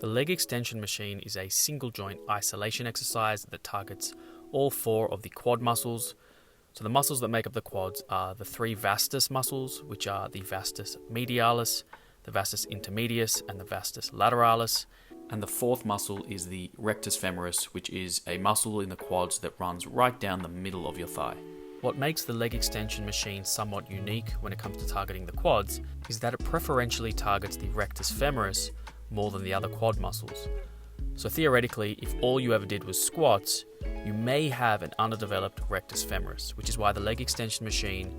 The leg extension machine is a single joint isolation exercise that targets all four of the quad muscles. So the muscles that make up the quads are the three vastus muscles, which are the vastus medialis, the vastus intermedius, and the vastus lateralis. And the fourth muscle is the rectus femoris, which is a muscle in the quads that runs right down the middle of your thigh. What makes the leg extension machine somewhat unique when it comes to targeting the quads is that it preferentially targets the rectus femoris more than the other quad muscles. So theoretically, if all you ever did was squats, you may have an underdeveloped rectus femoris, which is why the leg extension machine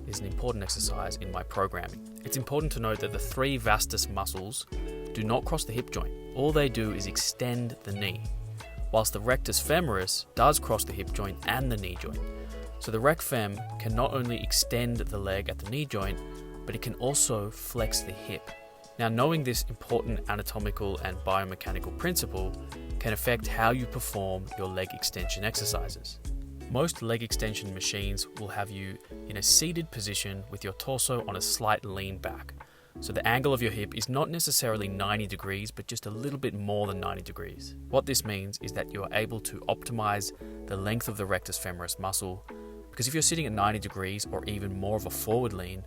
is an important exercise in my programming. It's important to note that the three vastus muscles do not cross the hip joint. All they do is extend the knee, whilst the rectus femoris does cross the hip joint and the knee joint. So the rec fem can not only extend the leg at the knee joint, but it can also flex the hip. Now, knowing this important anatomical and biomechanical principle can affect how you perform your leg extension exercises. Most leg extension machines will have you in a seated position with your torso on a slight lean back. So the angle of your hip is not necessarily 90 degrees, but just a little bit more than 90 degrees. What this means is that you are able to optimize the length of the rectus femoris muscle, because if you're sitting at 90 degrees or even more of a forward lean,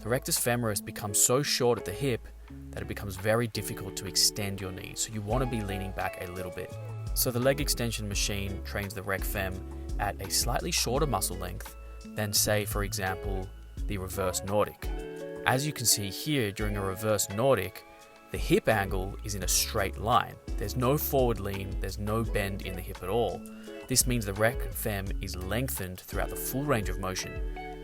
the rectus femoris becomes so short at the hip that it becomes very difficult to extend your knee. So you want to be leaning back a little bit. So the leg extension machine trains the rec fem at a slightly shorter muscle length than, say, for example, the reverse Nordic. As you can see here, during a reverse Nordic, the hip angle is in a straight line. There's no forward lean, there's no bend in the hip at all. This means the rec fem is lengthened throughout the full range of motion.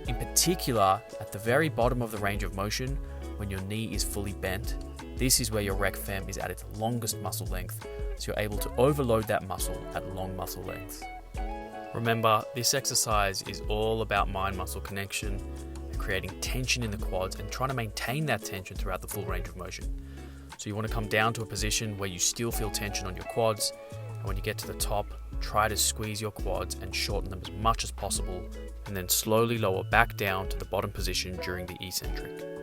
In particular, at the very bottom of the range of motion, when your knee is fully bent, this is where your rec fem is at its longest muscle length, so you're able to overload that muscle at long muscle lengths. Remember, this exercise is all about mind-muscle connection and creating tension in the quads and trying to maintain that tension throughout the full range of motion. So you want to come down to a position where you still feel tension on your quads, and when you get to the top, try to squeeze your quads and shorten them as much as possible, and then slowly lower back down to the bottom position during the eccentric.